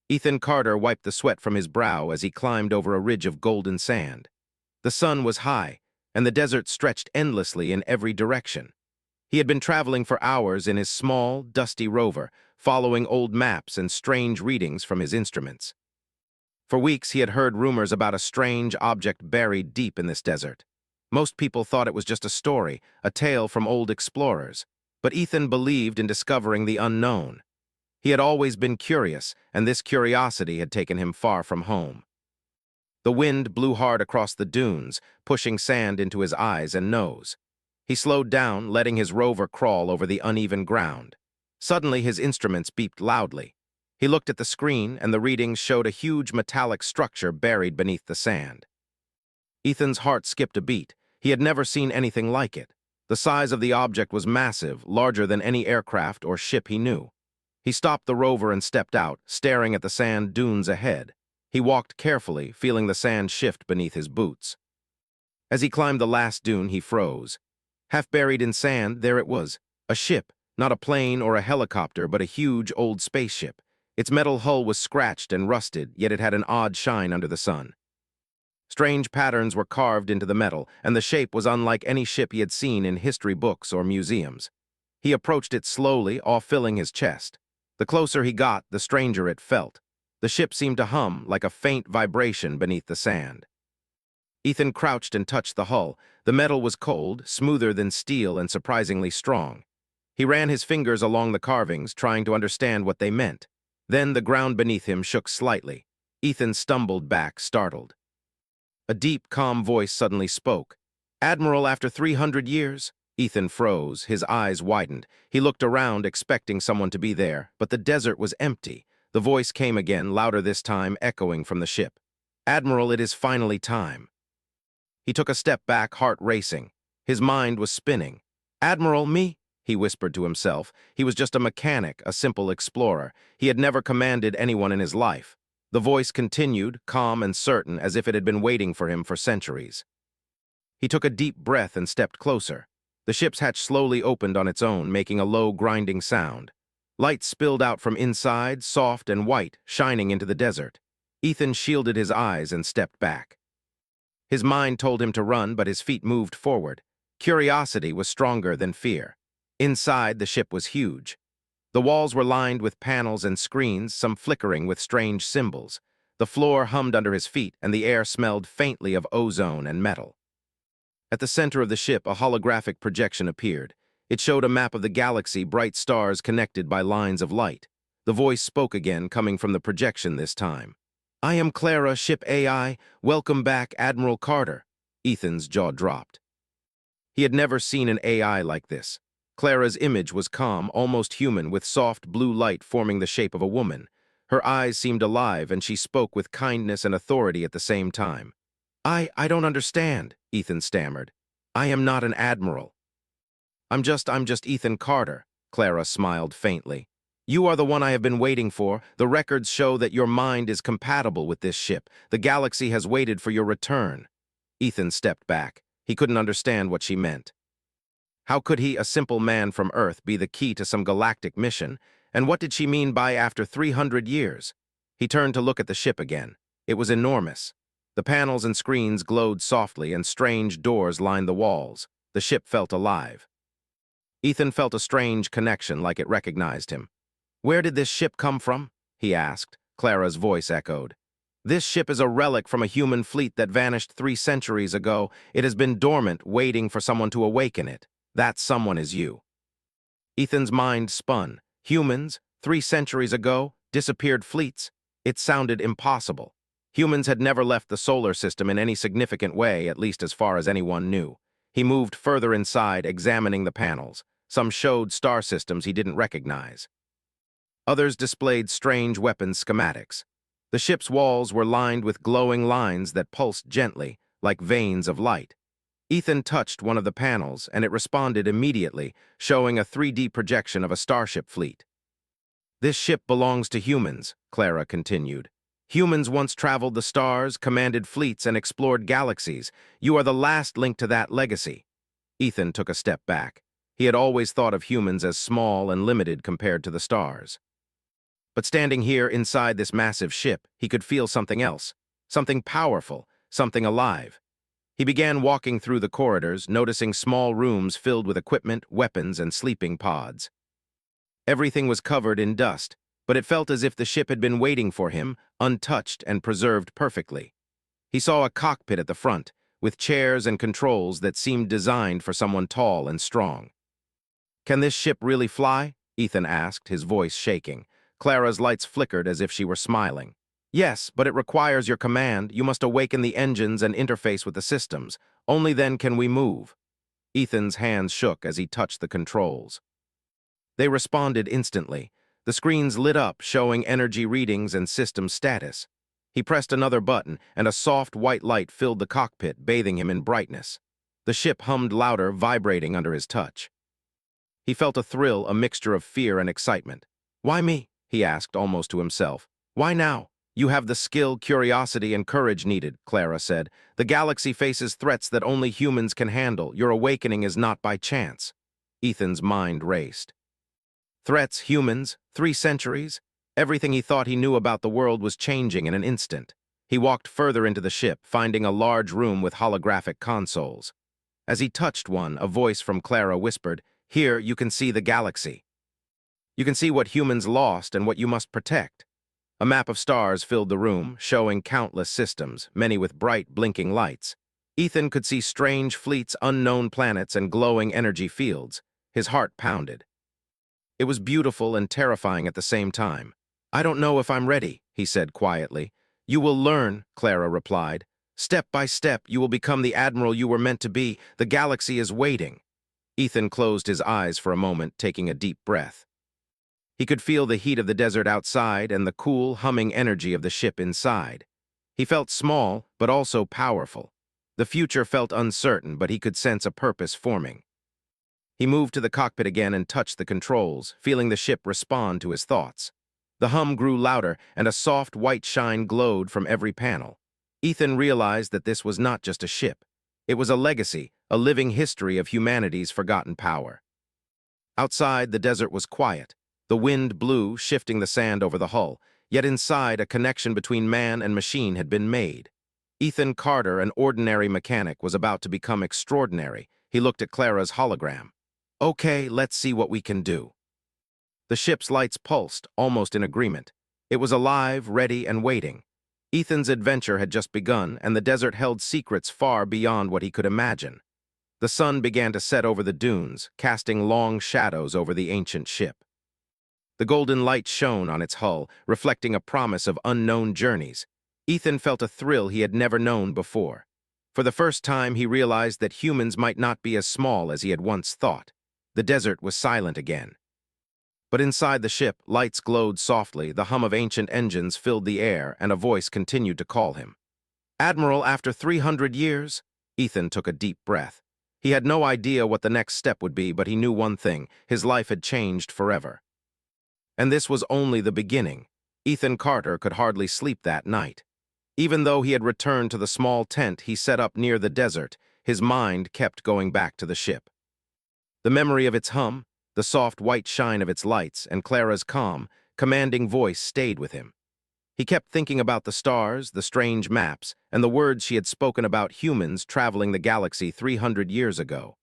Ethan Carter wiped the sweat from his brow as he climbed over a ridge of golden sand. The sun was high, and the desert stretched endlessly in every direction. He had been traveling for hours in his small, dusty rover, following old maps and strange readings from his instruments. For weeks he had heard rumors about a strange object buried deep in this desert. Most people thought it was just a story, a tale from old explorers, but Ethan believed in discovering the unknown. He had always been curious, and this curiosity had taken him far from home. The wind blew hard across the dunes, pushing sand into his eyes and nose. He slowed down, letting his rover crawl over the uneven ground. Suddenly his instruments beeped loudly. He looked at the screen, and the readings showed a huge metallic structure buried beneath the sand. Ethan's heart skipped a beat. He had never seen anything like it. The size of the object was massive, larger than any aircraft or ship he knew. He stopped the rover and stepped out, staring at the sand dunes ahead. He walked carefully, feeling the sand shift beneath his boots. As he climbed the last dune, he froze. Half buried in sand, there it was, a ship, not a plane or a helicopter, but a huge old spaceship. Its metal hull was scratched and rusted, yet it had an odd shine under the sun. Strange patterns were carved into the metal, and the shape was unlike any ship he had seen in history books or museums. He approached it slowly, awe filling his chest. The closer he got, the stranger it felt. The ship seemed to hum, like a faint vibration beneath the sand. Ethan crouched and touched the hull. The metal was cold, smoother than steel, and surprisingly strong. He ran his fingers along the carvings, trying to understand what they meant. Then the ground beneath him shook slightly. Ethan stumbled back, startled. A deep, calm voice suddenly spoke. "Admiral, after 300 years?" Ethan froze, his eyes widened. He looked around, expecting someone to be there, but the desert was empty. The voice came again, louder this time, echoing from the ship. "Admiral, it is finally time." He took a step back, heart racing. His mind was spinning. "Admiral, me?" he whispered to himself. He was just a mechanic, a simple explorer. He had never commanded anyone in his life. The voice continued, calm and certain, as if it had been waiting for him for centuries. He took a deep breath and stepped closer. The ship's hatch slowly opened on its own, making a low, grinding sound. Light spilled out from inside, soft and white, shining into the desert. Ethan shielded his eyes and stepped back. His mind told him to run, but his feet moved forward. Curiosity was stronger than fear. Inside, the ship was huge. The walls were lined with panels and screens, some flickering with strange symbols. The floor hummed under his feet, and the air smelled faintly of ozone and metal. At the center of the ship, a holographic projection appeared. It showed a map of the galaxy, bright stars connected by lines of light. The voice spoke again, coming from the projection this time. "I am Clara, Ship AI. Welcome back, Admiral Carter." Ethan's jaw dropped. He had never seen an AI like this. Clara's image was calm, almost human, with soft blue light forming the shape of a woman. Her eyes seemed alive, and she spoke with kindness and authority at the same time. I don't understand," Ethan stammered. "I am not an admiral." I'm just Ethan Carter," Clara smiled faintly. "You are the one I have been waiting for. The records show that your mind is compatible with this ship. The galaxy has waited for your return." Ethan stepped back. He couldn't understand what she meant. How could he, a simple man from Earth, be the key to some galactic mission? And what did she mean by after 300 years? He turned to look at the ship again. It was enormous. The panels and screens glowed softly, and strange doors lined the walls. The ship felt alive. Ethan felt a strange connection, like it recognized him. "Where did this ship come from?" he asked. Clara's voice echoed. "This ship is a relic from a human fleet that vanished 3 centuries ago. It has been dormant, waiting for someone to awaken it. That someone is you." Ethan's mind spun. Humans, 3 centuries ago, disappeared fleets. It sounded impossible. Humans had never left the solar system in any significant way, at least as far as anyone knew. He moved further inside, examining the panels. Some showed star systems he didn't recognize. Others displayed strange weapons schematics. The ship's walls were lined with glowing lines that pulsed gently, like veins of light. Ethan touched one of the panels, and it responded immediately, showing a 3D projection of a starship fleet. "This ship belongs to humans," Clara continued. "Humans once traveled the stars, commanded fleets, and explored galaxies. You are the last link to that legacy." Ethan took a step back. He had always thought of humans as small and limited compared to the stars. But standing here inside this massive ship, he could feel something else, something powerful, something alive. He began walking through the corridors, noticing small rooms filled with equipment, weapons, and sleeping pods. Everything was covered in dust, but it felt as if the ship had been waiting for him, untouched and preserved perfectly. He saw a cockpit at the front, with chairs and controls that seemed designed for someone tall and strong. "Can this ship really fly?" Ethan asked, his voice shaking. Clara's lights flickered as if she were smiling. "Yes, but it requires your command. You must awaken the engines and interface with the systems. Only then can we move." Ethan's hands shook as he touched the controls. They responded instantly. The screens lit up, showing energy readings and system status. He pressed another button, and a soft white light filled the cockpit, bathing him in brightness. The ship hummed louder, vibrating under his touch. He felt a thrill, a mixture of fear and excitement. "Why me?" he asked, almost to himself. "Why now?" "You have the skill, curiosity, and courage needed," Clara said. "The galaxy faces threats that only humans can handle. Your awakening is not by chance." Ethan's mind raced. Threats, humans, 3 centuries? Everything he thought he knew about the world was changing in an instant. He walked further into the ship, finding a large room with holographic consoles. As he touched one, a voice from Clara whispered, "Here you can see the galaxy. You can see what humans lost and what you must protect." A map of stars filled the room, showing countless systems, many with bright, blinking lights. Ethan could see strange fleets, unknown planets, and glowing energy fields. His heart pounded. It was beautiful and terrifying at the same time. "I don't know if I'm ready," he said quietly. "You will learn," Clara replied. "Step by step, you will become the Admiral you were meant to be. The galaxy is waiting." Ethan closed his eyes for a moment, taking a deep breath. He could feel the heat of the desert outside and the cool, humming energy of the ship inside. He felt small, but also powerful. The future felt uncertain, but he could sense a purpose forming. He moved to the cockpit again and touched the controls, feeling the ship respond to his thoughts. The hum grew louder, and a soft white shine glowed from every panel. Ethan realized that this was not just a ship. It was a legacy, a living history of humanity's forgotten power. Outside, the desert was quiet. The wind blew, shifting the sand over the hull, yet inside, a connection between man and machine had been made. Ethan Carter, an ordinary mechanic, was about to become extraordinary. He looked at Clara's hologram. "Okay, let's see what we can do." The ship's lights pulsed, almost in agreement. It was alive, ready, and waiting. Ethan's adventure had just begun, and the desert held secrets far beyond what he could imagine. The sun began to set over the dunes, casting long shadows over the ancient ship. The golden light shone on its hull, reflecting a promise of unknown journeys. Ethan felt a thrill he had never known before. For the first time, he realized that humans might not be as small as he had once thought. The desert was silent again. But inside the ship, lights glowed softly, the hum of ancient engines filled the air, and a voice continued to call him. "Admiral, after 300 years?" Ethan took a deep breath. He had no idea what the next step would be, but he knew one thing: his life had changed forever. And this was only the beginning. Ethan Carter could hardly sleep that night. Even though he had returned to the small tent he set up near the desert, his mind kept going back to the ship. The memory of its hum, the soft white shine of its lights, and Clara's calm, commanding voice stayed with him. He kept thinking about the stars, the strange maps, and the words she had spoken about humans traveling the galaxy 300 years ago.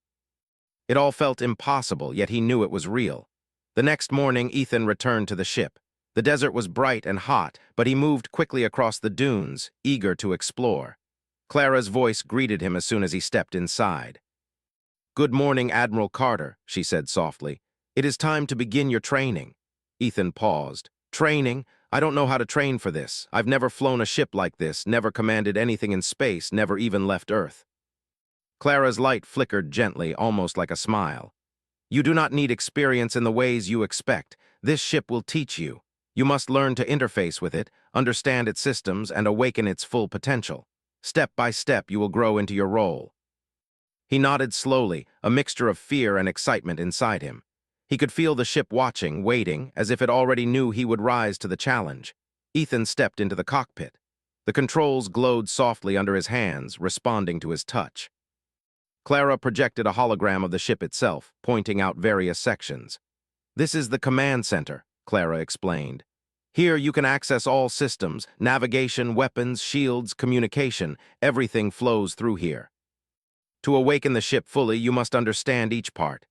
It all felt impossible, yet he knew it was real. The next morning, Ethan returned to the ship. The desert was bright and hot, but he moved quickly across the dunes, eager to explore. Clara's voice greeted him as soon as he stepped inside. "Good morning, Admiral Carter," she said softly. "It is time to begin your training." Ethan paused. "Training? I don't know how to train for this. I've never flown a ship like this, never commanded anything in space, never even left Earth." Clara's light flickered gently, almost like a smile. "You do not need experience in the ways you expect. This ship will teach you. You must learn to interface with it, understand its systems, and awaken its full potential. Step by step, you will grow into your role." He nodded slowly, a mixture of fear and excitement inside him. He could feel the ship watching, waiting, as if it already knew he would rise to the challenge. Ethan stepped into the cockpit. The controls glowed softly under his hands, responding to his touch. Clara projected a hologram of the ship itself, pointing out various sections. "This is the command center," Clara explained. Here you can access all systems, navigation, weapons, shields, communication, everything flows through here. To awaken the ship fully, you must understand each part.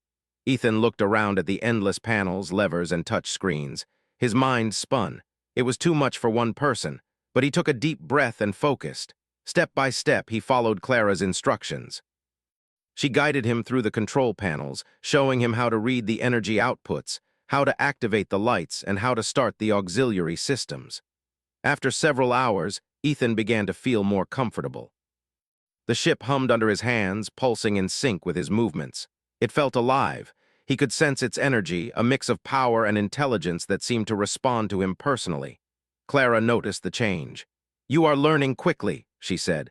Ethan looked around at the endless panels, levers, and touch screens. His mind spun. It was too much for one person, but he took a deep breath and focused. Step by step, he followed Clara's instructions. She guided him through the control panels, showing him how to read the energy outputs, how to activate the lights, and how to start the auxiliary systems. After several hours, Ethan began to feel more comfortable. The ship hummed under his hands, pulsing in sync with his movements. It felt alive. He could sense its energy, a mix of power and intelligence that seemed to respond to him personally. Clara noticed the change. "You are learning quickly," she said.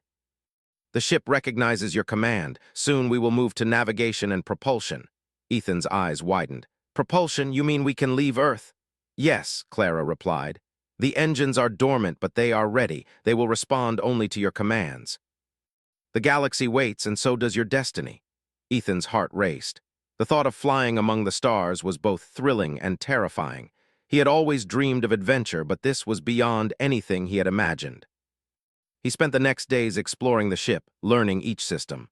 "The ship recognizes your command. Soon we will move to navigation and propulsion." Ethan's eyes widened. "Propulsion, you mean we can leave Earth?" "Yes," Clara replied. "The engines are dormant, but they are ready. They will respond only to your commands." "The galaxy waits, and so does your destiny." Ethan's heart raced. The thought of flying among the stars was both thrilling and terrifying. He had always dreamed of adventure, but this was beyond anything he had imagined. He spent the next days exploring the ship, learning each system.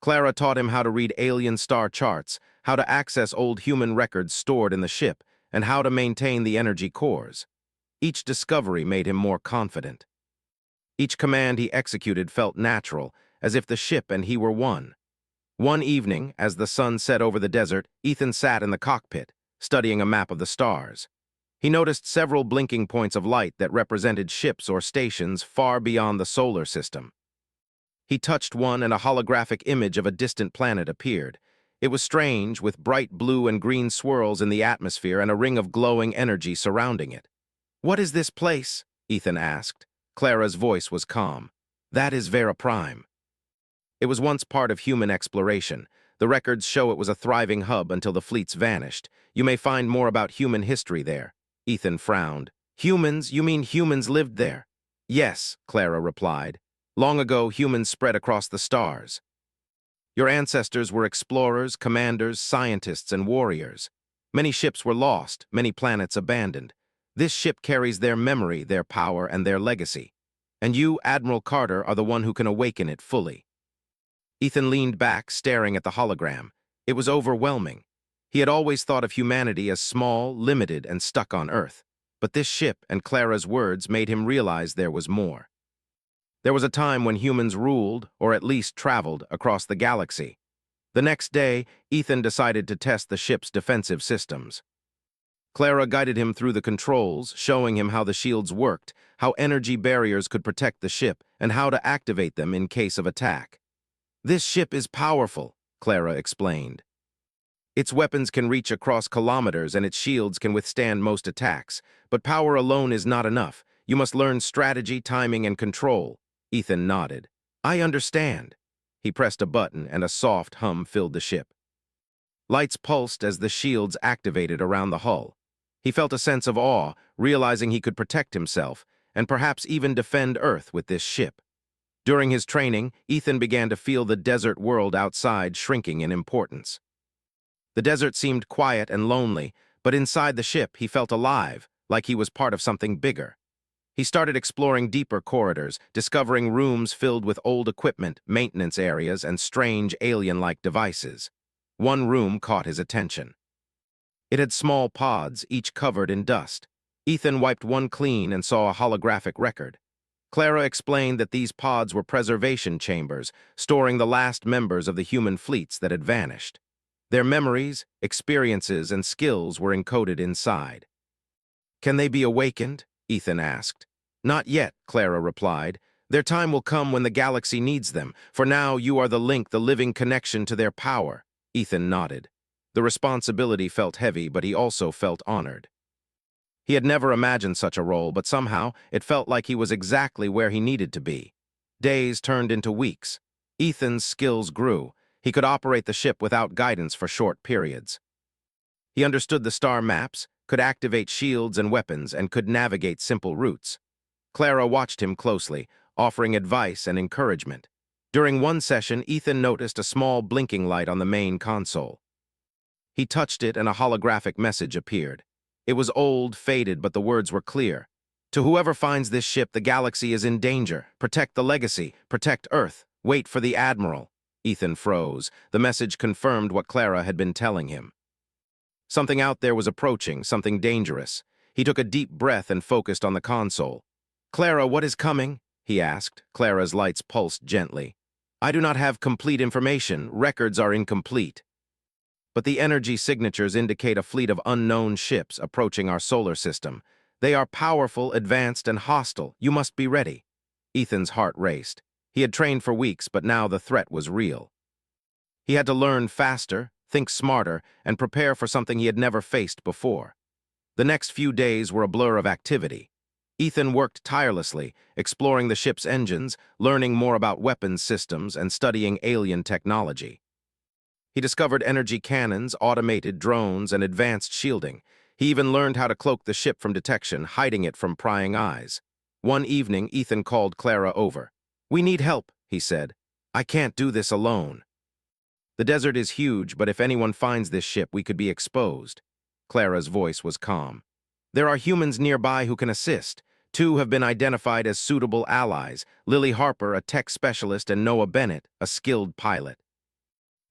Clara taught him how to read alien star charts, how to access old human records stored in the ship, and how to maintain the energy cores. Each discovery made him more confident. Each command he executed felt natural, as if the ship and he were one. One evening, as the sun set over the desert, Ethan sat in the cockpit, studying a map of the stars. He noticed several blinking points of light that represented ships or stations far beyond the solar system. He touched one and a holographic image of a distant planet appeared. It was strange, with bright blue and green swirls in the atmosphere and a ring of glowing energy surrounding it. "What is this place?" Ethan asked. Clara's voice was calm. "That is Vera Prime." It was once part of human exploration. The records show it was a thriving hub until the fleets vanished. You may find more about human history there. Ethan frowned. "Humans? You mean humans lived there?" "Yes," Clara replied. "Long ago, humans spread across the stars. Your ancestors were explorers, commanders, scientists, and warriors. Many ships were lost, many planets abandoned. This ship carries their memory, their power, and their legacy. And you, Admiral Carter, are the one who can awaken it fully." Ethan leaned back, staring at the hologram. It was overwhelming. He had always thought of humanity as small, limited, and stuck on Earth. But this ship and Clara's words made him realize there was more. There was a time when humans ruled, or at least traveled, across the galaxy. The next day, Ethan decided to test the ship's defensive systems. Clara guided him through the controls, showing him how the shields worked, how energy barriers could protect the ship, and how to activate them in case of attack. "This ship is powerful," Clara explained. "Its weapons can reach across kilometers and its shields can withstand most attacks. But power alone is not enough. You must learn strategy, timing, and control." Ethan nodded. "I understand." He pressed a button and a soft hum filled the ship. Lights pulsed as the shields activated around the hull. He felt a sense of awe, realizing he could protect himself, and perhaps even defend Earth with this ship. During his training, Ethan began to feel the desert world outside shrinking in importance. The desert seemed quiet and lonely, but inside the ship he felt alive, like he was part of something bigger. He started exploring deeper corridors, discovering rooms filled with old equipment, maintenance areas, and strange alien-like devices. One room caught his attention. It had small pods, each covered in dust. Ethan wiped one clean and saw a holographic record. Clara explained that these pods were preservation chambers, storing the last members of the human fleets that had vanished. Their memories, experiences, and skills were encoded inside. "Can they be awakened?" Ethan asked. "Not yet," Clara replied. "Their time will come when the galaxy needs them. For now, you are the link, the living connection to their power." Ethan nodded. The responsibility felt heavy, but he also felt honored. He had never imagined such a role, but somehow it felt like he was exactly where he needed to be. Days turned into weeks. Ethan's skills grew. He could operate the ship without guidance for short periods. He understood the star maps, could activate shields and weapons, and could navigate simple routes. Clara watched him closely, offering advice and encouragement. During one session, Ethan noticed a small blinking light on the main console. He touched it and a holographic message appeared. It was old, faded, but the words were clear. To whoever finds this ship, the galaxy is in danger. Protect the legacy. Protect Earth. Wait for the Admiral. Ethan froze. The message confirmed what Clara had been telling him. Something out there was approaching, something dangerous. He took a deep breath and focused on the console. "Clara, what is coming?" he asked. Clara's lights pulsed gently. "I do not have complete information. Records are incomplete. But the energy signatures indicate a fleet of unknown ships approaching our solar system. They are powerful, advanced, and hostile. You must be ready." Ethan's heart raced. He had trained for weeks, but now the threat was real. He had to learn faster, think smarter, and prepare for something he had never faced before. The next few days were a blur of activity. Ethan worked tirelessly, exploring the ship's engines, learning more about weapons systems, and studying alien technology. He discovered energy cannons, automated drones, and advanced shielding. He even learned how to cloak the ship from detection, hiding it from prying eyes. One evening, Ethan called Clara over. "We need help," he said. "I can't do this alone. The desert is huge, but if anyone finds this ship, we could be exposed." Clara's voice was calm. "There are humans nearby who can assist. 2 have been identified as suitable allies: Lily Harper, a tech specialist, and Noah Bennett, a skilled pilot.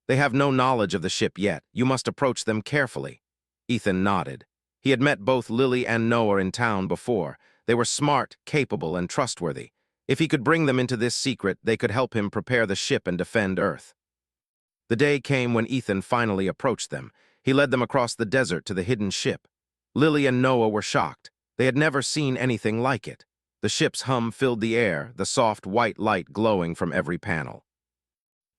They have no knowledge of the ship yet. You must approach them carefully." Ethan nodded. He had met both Lily and Noah in town before. They were smart, capable, and trustworthy. If he could bring them into this secret, they could help him prepare the ship and defend Earth. The day came when Ethan finally approached them. He led them across the desert to the hidden ship. Lily and Noah were shocked. They had never seen anything like it. The ship's hum filled the air, the soft white light glowing from every panel.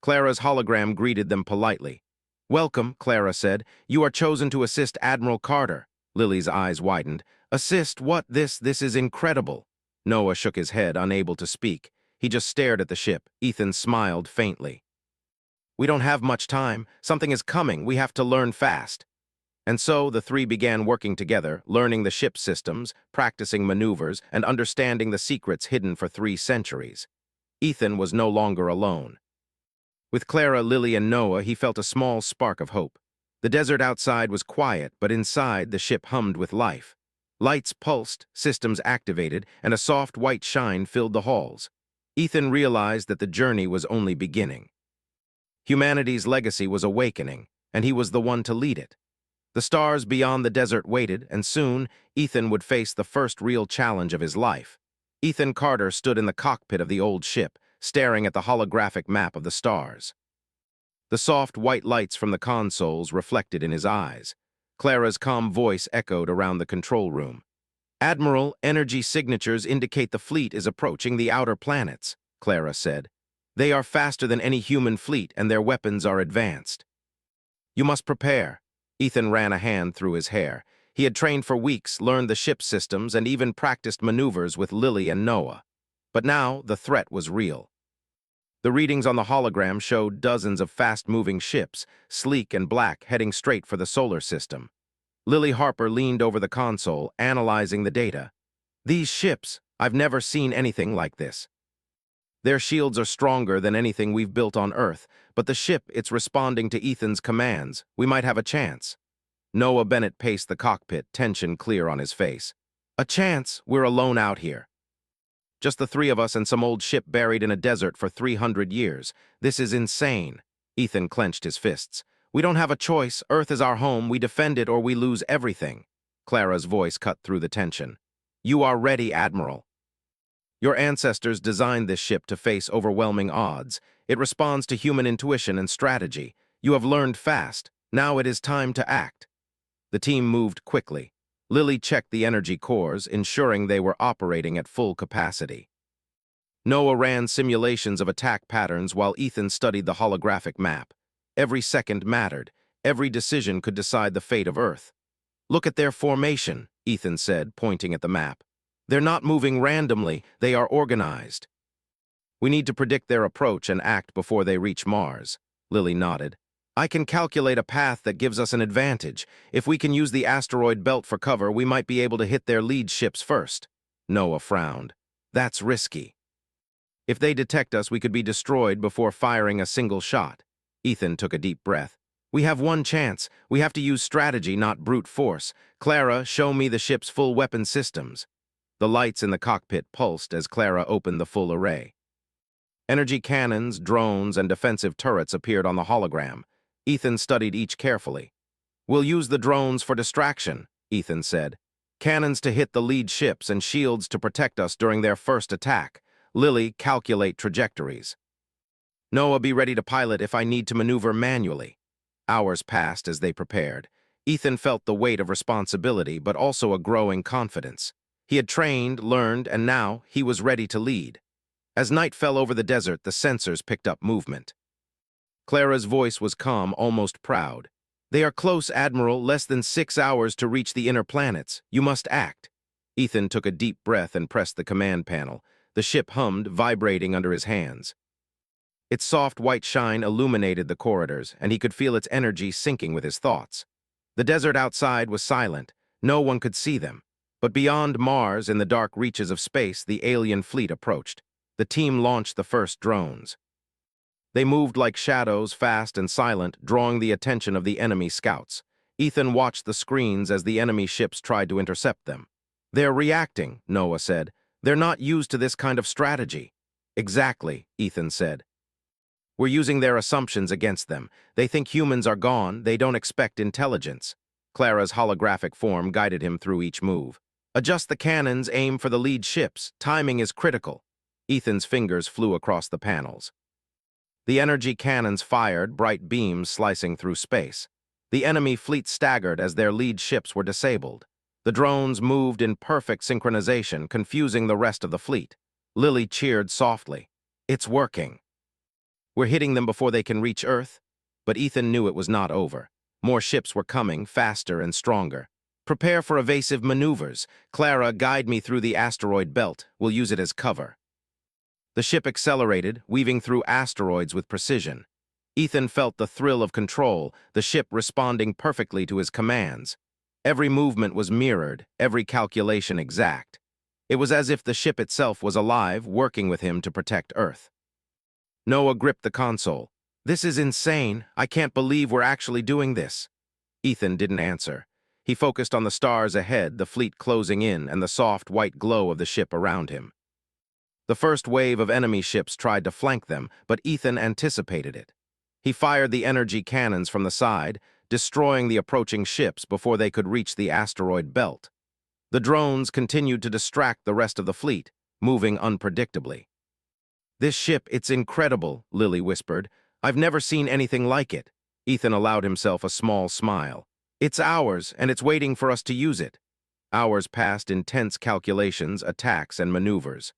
Clara's hologram greeted them politely. "Welcome," Clara said. "You are chosen to assist Admiral Carter." Lily's eyes widened. "Assist? What? This is incredible." Noah shook his head, unable to speak. He just stared at the ship. Ethan smiled faintly. "We don't have much time. Something is coming. We have to learn fast." And so the 3 began working together, learning the ship's systems, practicing maneuvers, and understanding the secrets hidden for 3 centuries. Ethan was no longer alone. With Clara, Lily, and Noah, he felt a small spark of hope. The desert outside was quiet, but inside the ship hummed with life. Lights pulsed, systems activated, and a soft white shine filled the halls. Ethan realized that the journey was only beginning. Humanity's legacy was awakening, and he was the one to lead it. The stars beyond the desert waited, and soon Ethan would face the first real challenge of his life. Ethan Carter stood in the cockpit of the old ship, staring at the holographic map of the stars. The soft white lights from the consoles reflected in his eyes. Clara's calm voice echoed around the control room. "Admiral, energy signatures indicate the fleet is approaching the outer planets," Clara said. "They are faster than any human fleet, and their weapons are advanced. You must prepare." Ethan ran a hand through his hair. He had trained for weeks, learned the ship's systems, and even practiced maneuvers with Lily and Noah. But now the threat was real. The readings on the hologram showed dozens of fast-moving ships, sleek and black, heading straight for the solar system. Lily Harper leaned over the console, analyzing the data. "These ships, I've never seen anything like this. Their shields are stronger than anything we've built on Earth, but the ship, it's responding to Ethan's commands. We might have a chance." Noah Bennett paced the cockpit, tension clear on his face. "A chance? We're alone out here. Just the 3 of us and some old ship buried in a desert for 300 years. This is insane." Ethan clenched his fists. "We don't have a choice. Earth is our home. We defend it or we lose everything." Clara's voice cut through the tension. "You are ready, Admiral. Your ancestors designed this ship to face overwhelming odds. It responds to human intuition and strategy. You have learned fast. Now it is time to act." The team moved quickly. Lily checked the energy cores, ensuring they were operating at full capacity. Noah ran simulations of attack patterns while Ethan studied the holographic map. Every second mattered. Every decision could decide the fate of Earth. "Look at their formation," Ethan said, pointing at the map. "They're not moving randomly. They are organized. We need to predict their approach and act before they reach Mars." Lily nodded. "I can calculate a path that gives us an advantage. If we can use the asteroid belt for cover, we might be able to hit their lead ships first." Noah frowned. "That's risky. If they detect us, we could be destroyed before firing a single shot." Ethan took a deep breath. We have one chance. We have to use strategy, not brute force. Clara, show me the ship's full weapon systems. The lights in the cockpit pulsed as Clara opened the full array. Energy cannons, drones, and defensive turrets appeared on the hologram. Ethan studied each carefully. We'll use the drones for distraction, Ethan said. Cannons to hit the lead ships and shields to protect us during their first attack. Lily, calculate trajectories. Noah, be ready to pilot if I need to maneuver manually. Hours passed as they prepared. Ethan felt the weight of responsibility, but also a growing confidence. He had trained, learned, and now he was ready to lead. As night fell over the desert, the sensors picked up movement. Clara's voice was calm, almost proud. They are close, Admiral. Less than 6 hours to reach the inner planets. You must act. Ethan took a deep breath and pressed the command panel. The ship hummed, vibrating under his hands. Its soft white shine illuminated the corridors, and he could feel its energy sinking with his thoughts. The desert outside was silent. No one could see them. But beyond Mars, in the dark reaches of space, the alien fleet approached. The team launched the first drones. They moved like shadows, fast and silent, drawing the attention of the enemy scouts. Ethan watched the screens as the enemy ships tried to intercept them. They're reacting, Noah said. They're not used to this kind of strategy. Exactly, Ethan said. We're using their assumptions against them. They think humans are gone. They don't expect intelligence. Clara's holographic form guided him through each move. Adjust the cannons, aim for the lead ships. Timing is critical. Ethan's fingers flew across the panels. The energy cannons fired, bright beams slicing through space. The enemy fleet staggered as their lead ships were disabled. The drones moved in perfect synchronization, confusing the rest of the fleet. Lily cheered softly. It's working. We're hitting them before they can reach Earth. But Ethan knew it was not over. More ships were coming, faster and stronger. Prepare for evasive maneuvers. Clara, guide me through the asteroid belt. We'll use it as cover. The ship accelerated, weaving through asteroids with precision. Ethan felt the thrill of control, the ship responding perfectly to his commands. Every movement was mirrored, every calculation exact. It was as if the ship itself was alive, working with him to protect Earth. Noah gripped the console. This is insane. I can't believe we're actually doing this. Ethan didn't answer. He focused on the stars ahead, the fleet closing in, and the soft white glow of the ship around him. The first wave of enemy ships tried to flank them, but Ethan anticipated it. He fired the energy cannons from the side, destroying the approaching ships before they could reach the asteroid belt. The drones continued to distract the rest of the fleet, moving unpredictably. This ship, it's incredible, Lily whispered. I've never seen anything like it. Ethan allowed himself a small smile. It's ours, and it's waiting for us to use it. Hours passed in tense calculations, attacks, and maneuvers.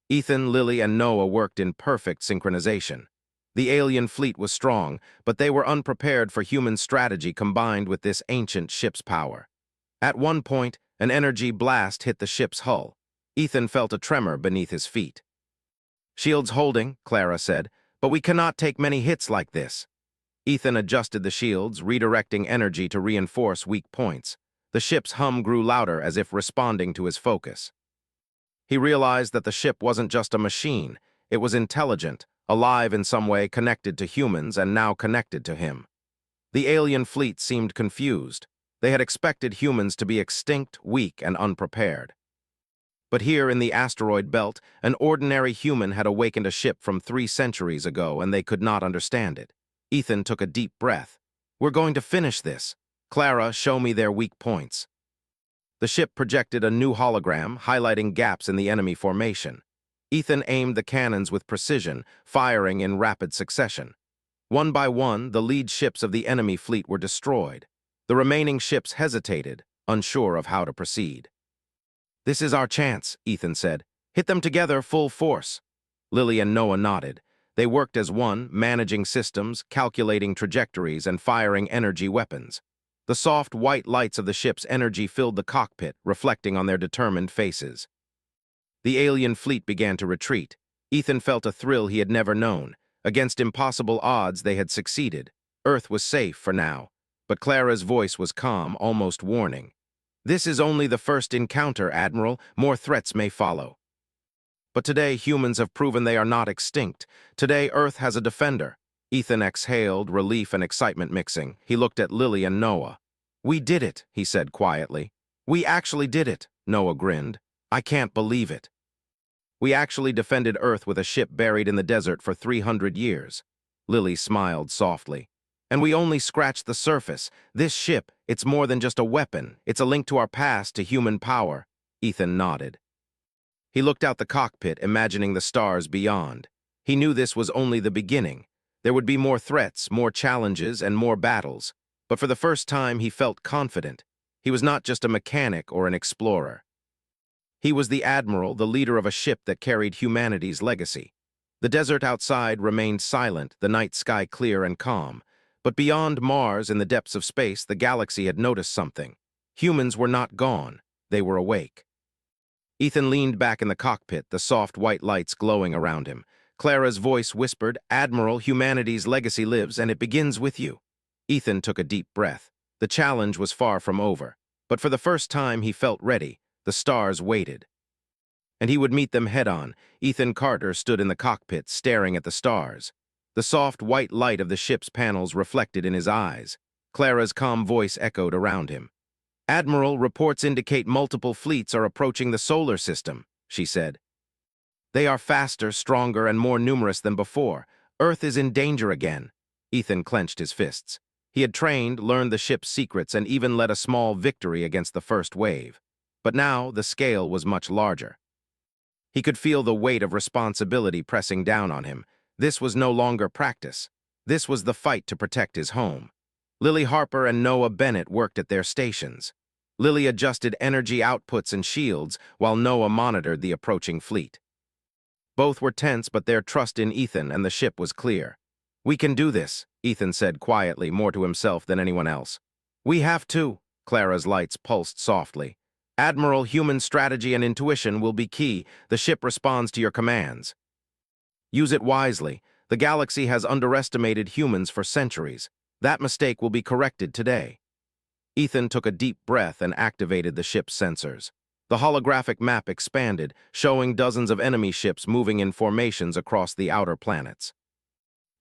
Ethan, Lily, and Noah worked in perfect synchronization. The alien fleet was strong, but they were unprepared for human strategy combined with this ancient ship's power. At one point, an energy blast hit the ship's hull. Ethan felt a tremor beneath his feet. Shields holding, Clara said, but we cannot take many hits like this. Ethan adjusted the shields, redirecting energy to reinforce weak points. The ship's hum grew louder as if responding to his focus. He realized that the ship wasn't just a machine. It was intelligent, alive in some way, connected to humans, and now connected to him. The alien fleet seemed confused. They had expected humans to be extinct, weak, and unprepared. But here in the asteroid belt, an ordinary human had awakened a ship from 3 centuries ago, and they could not understand it. Ethan took a deep breath. We're going to finish this. Clara, show me their weak points. The ship projected a new hologram, highlighting gaps in the enemy formation. Ethan aimed the cannons with precision, firing in rapid succession. One by one, the lead ships of the enemy fleet were destroyed. The remaining ships hesitated, unsure of how to proceed. This is our chance, Ethan said. Hit them together, full force. Lily and Noah nodded. They worked as one, managing systems, calculating trajectories, and firing energy weapons. The soft white lights of the ship's energy filled the cockpit, reflecting on their determined faces. The alien fleet began to retreat. Ethan felt a thrill he had never known. Against impossible odds, they had succeeded. Earth was safe for now. But Clara's voice was calm, almost warning. This is only the first encounter, Admiral. More threats may follow. But today, humans have proven they are not extinct. Today, Earth has a defender. Ethan exhaled, relief and excitement mixing. He looked at Lily and Noah. "We did it," he said quietly. "We actually did it," Noah grinned. "I can't believe it. We actually defended Earth with a ship buried in the desert for 300 years. Lily smiled softly. "And we only scratched the surface. This ship, it's more than just a weapon. It's a link to our past, to human power." Ethan nodded. He looked out the cockpit, imagining the stars beyond. He knew this was only the beginning. There would be more threats, more challenges, and more battles. But for the first time, he felt confident. He was not just a mechanic or an explorer. He was the Admiral, the leader of a ship that carried humanity's legacy. The desert outside remained silent, the night sky clear and calm. But beyond Mars, in the depths of space, the galaxy had noticed something. Humans were not gone. They were awake. Ethan leaned back in the cockpit, the soft white lights glowing around him. Clara's voice whispered, "Admiral, humanity's legacy lives, and it begins with you." Ethan took a deep breath. The challenge was far from over. But for the first time, he felt ready. The stars waited. And he would meet them head-on. Ethan Carter stood in the cockpit, staring at the stars. The soft white light of the ship's panels reflected in his eyes. Clara's calm voice echoed around him. "Admiral, reports indicate multiple fleets are approaching the solar system," she said. "They are faster, stronger, and more numerous than before. Earth is in danger again." Ethan clenched his fists. He had trained, learned the ship's secrets, and even led a small victory against the first wave. But now the scale was much larger. He could feel the weight of responsibility pressing down on him. This was no longer practice. This was the fight to protect his home. Lily Harper and Noah Bennett worked at their stations. Lily adjusted energy outputs and shields, while Noah monitored the approaching fleet. Both were tense, but their trust in Ethan and the ship was clear. "We can do this," Ethan said quietly, more to himself than anyone else. "We have to." Clara's lights pulsed softly. "Admiral, human strategy and intuition will be key. The ship responds to your commands. Use it wisely. The galaxy has underestimated humans for centuries. That mistake will be corrected today." Ethan took a deep breath and activated the ship's sensors. The holographic map expanded, showing dozens of enemy ships moving in formations across the outer planets.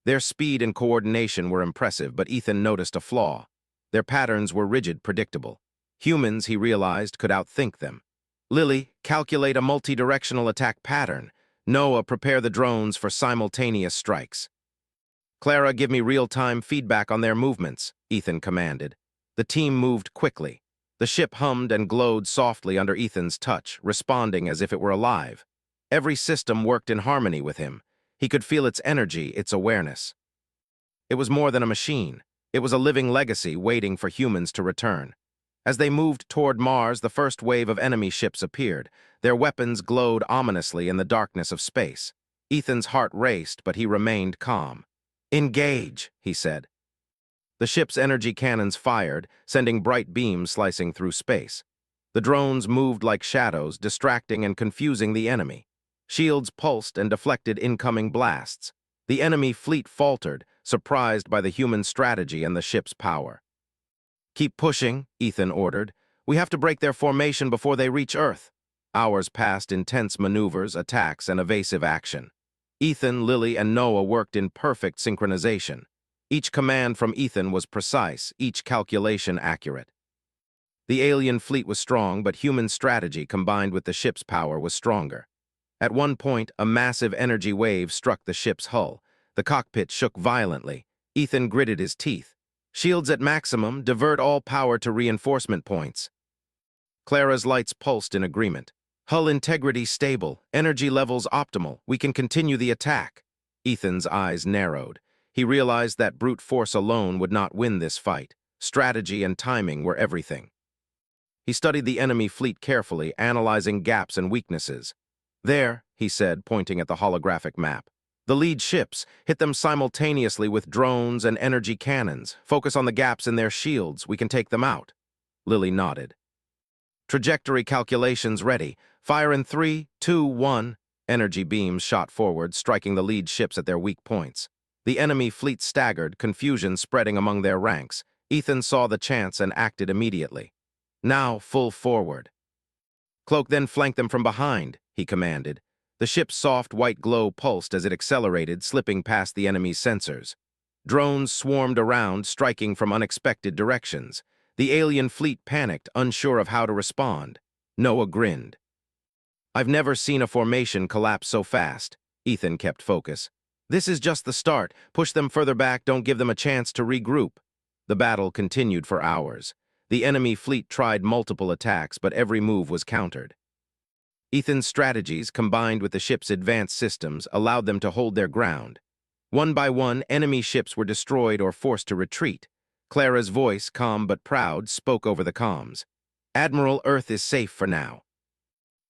Their speed and coordination were impressive, but Ethan noticed a flaw. Their patterns were rigid, predictable. Humans, he realized, could outthink them. "Lily, calculate a multi-directional attack pattern. Noah, prepare the drones for simultaneous strikes. Clara, give me real-time feedback on their movements," Ethan commanded. The team moved quickly. The ship hummed and glowed softly under Ethan's touch, responding as if it were alive. Every system worked in harmony with him. He could feel its energy, its awareness. It was more than a machine. It was a living legacy waiting for humans to return. As they moved toward Mars, the first wave of enemy ships appeared. Their weapons glowed ominously in the darkness of space. Ethan's heart raced, but he remained calm. "Engage," he said. The ship's energy cannons fired, sending bright beams slicing through space. The drones moved like shadows, distracting and confusing the enemy. Shields pulsed and deflected incoming blasts. The enemy fleet faltered, surprised by the human strategy and the ship's power. "Keep pushing," Ethan ordered. "We have to break their formation before they reach Earth." Hours passed in tense maneuvers, attacks, and evasive action. Ethan, Lily, and Noah worked in perfect synchronization. Each command from Ethan was precise, each calculation accurate. The alien fleet was strong, but human strategy combined with the ship's power was stronger. At one point, a massive energy wave struck the ship's hull. The cockpit shook violently. Ethan gritted his teeth. "Shields at maximum, divert all power to reinforcement points." Clara's lights pulsed in agreement. "Hull integrity stable, energy levels optimal. We can continue the attack." Ethan's eyes narrowed. He realized that brute force alone would not win this fight. Strategy and timing were everything. He studied the enemy fleet carefully, analyzing gaps and weaknesses. "There," he said, pointing at the holographic map. "The lead ships, hit them simultaneously with drones and energy cannons. Focus on the gaps in their shields. We can take them out." Lily nodded. "Trajectory calculations ready. Fire in 3, 2, 1. Energy beams shot forward, striking the lead ships at their weak points. The enemy fleet staggered, confusion spreading among their ranks. Ethan saw the chance and acted immediately. "Now, full forward." "Cloak, then flank them from behind," he commanded. The ship's soft white glow pulsed as it accelerated, slipping past the enemy's sensors. Drones swarmed around, striking from unexpected directions. The alien fleet panicked, unsure of how to respond. Noah grinned. "I've never seen a formation collapse so fast." Ethan kept focus. "This is just the start. Push them further back, don't give them a chance to regroup." The battle continued for hours. The enemy fleet tried multiple attacks, but every move was countered. Ethan's strategies, combined with the ship's advanced systems, allowed them to hold their ground. One by one, enemy ships were destroyed or forced to retreat. Clara's voice, calm but proud, spoke over the comms. "Admiral, Earth is safe for now.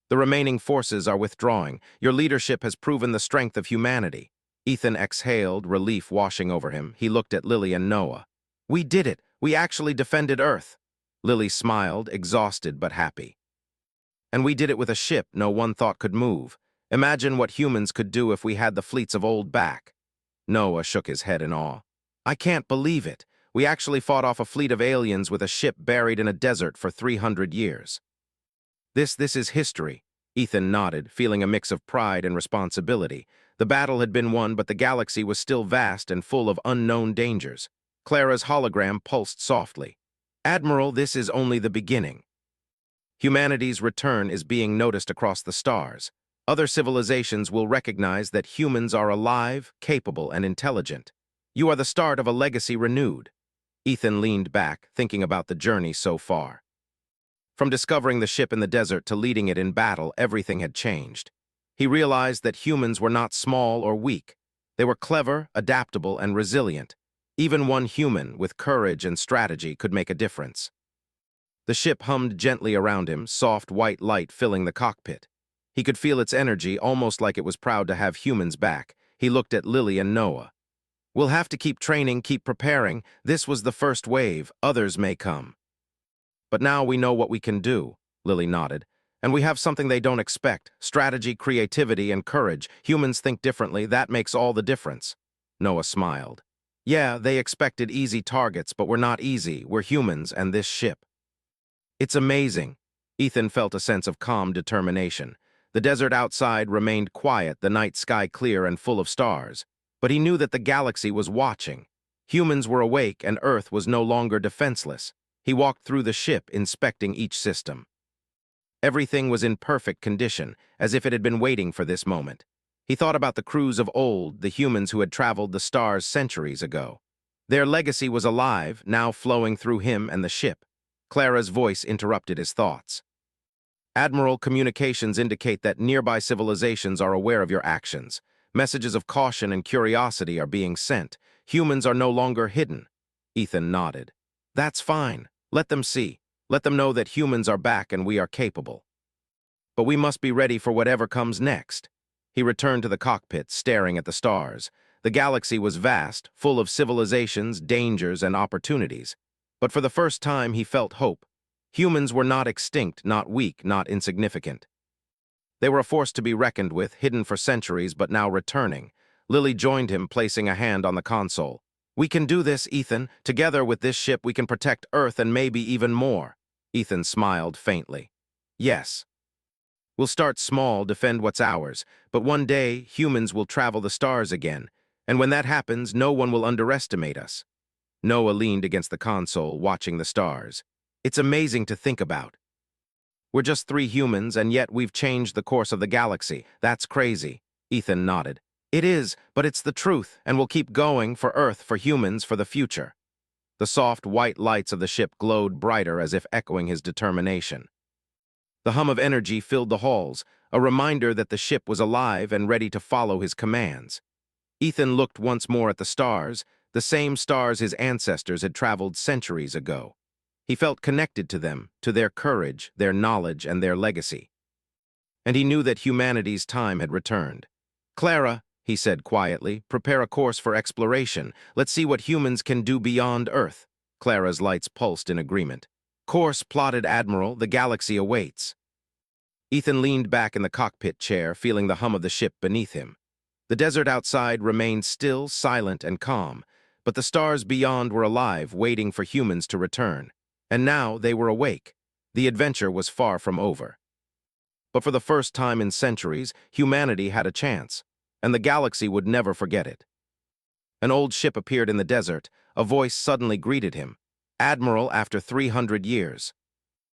The remaining forces are withdrawing. Your leadership has proven the strength of humanity." Ethan exhaled, relief washing over him. He looked at Lily and Noah. "We did it. We actually defended Earth." Lily smiled, exhausted but happy. "And we did it with a ship no one thought could move. Imagine what humans could do if we had the fleets of old back." Noah shook his head in awe. "I can't believe it. We actually fought off a fleet of aliens with a ship buried in a desert for 300 years. This is history." Ethan nodded, feeling a mix of pride and responsibility. The battle had been won, but the galaxy was still vast and full of unknown dangers. Clara's hologram pulsed softly. "Admiral, this is only the beginning. Humanity's return is being noticed across the stars. Other civilizations will recognize that humans are alive, capable, and intelligent. You are the start of a legacy renewed." Ethan leaned back, thinking about the journey so far. From discovering the ship in the desert to leading it in battle, everything had changed. He realized that humans were not small or weak. They were clever, adaptable, and resilient. Even one human, with courage and strategy, could make a difference. The ship hummed gently around him, soft white light filling the cockpit. He could feel its energy, almost like it was proud to have humans back. He looked at Lily and Noah. "We'll have to keep training, keep preparing. This was the first wave. Others may come." "But now we know what we can do," Lily nodded. "And we have something they don't expect. Strategy, creativity, and courage. Humans think differently. That makes all the difference." Noah smiled. "Yeah, they expected easy targets, but we're not easy. We're humans and this ship." "It's amazing." Ethan felt a sense of calm determination. The desert outside remained quiet, the night sky clear and full of stars. But he knew that the galaxy was watching. Humans were awake and Earth was no longer defenseless. He walked through the ship, inspecting each system. Everything was in perfect condition, as if it had been waiting for this moment. He thought about the crews of old, the humans who had traveled the stars centuries ago. Their legacy was alive, now flowing through him and the ship. Clara's voice interrupted his thoughts. "Admiral, communications indicate that nearby civilizations are aware of your actions. Messages of caution and curiosity are being sent. Humans are no longer hidden." Ethan nodded. "That's fine. Let them see. Let them know that humans are back and we are capable. But we must be ready for whatever comes next." He returned to the cockpit, staring at the stars. The galaxy was vast, full of civilizations, dangers, and opportunities. But for the first time, he felt hope. Humans were not extinct, not weak, not insignificant. They were a force to be reckoned with, hidden for centuries, but now returning. Lily joined him, placing a hand on the console. "We can do this, Ethan. Together with this ship, we can protect Earth and maybe even more." Ethan smiled faintly. "Yes. We'll start small, defend what's ours, but one day, humans will travel the stars again, and when that happens, no one will underestimate us." Noah leaned against the console, watching the stars. "It's amazing to think about. We're just 3 humans, and yet we've changed the course of the galaxy. That's crazy." Ethan nodded. "It is, but it's the truth, and we'll keep going for Earth, for humans, for the future." The soft, white lights of the ship glowed brighter as if echoing his determination. The hum of energy filled the halls, a reminder that the ship was alive and ready to follow his commands. Ethan looked once more at the stars, the same stars his ancestors had traveled centuries ago. He felt connected to them, to their courage, their knowledge, and their legacy. And he knew that humanity's time had returned. "Clara," he said quietly, "prepare a course for exploration. Let's see what humans can do beyond Earth." Clara's lights pulsed in agreement. "Course plotted, Admiral. The galaxy awaits." Ethan leaned back in the cockpit chair, feeling the hum of the ship beneath him. The desert outside remained still, silent, and calm, but the stars beyond were alive, waiting for humans to return. And now they were awake. The adventure was far from over. But for the first time in centuries, humanity had a chance, and the galaxy would never forget it. An old ship appeared in the desert. A voice suddenly greeted him. Admiral after 300 years.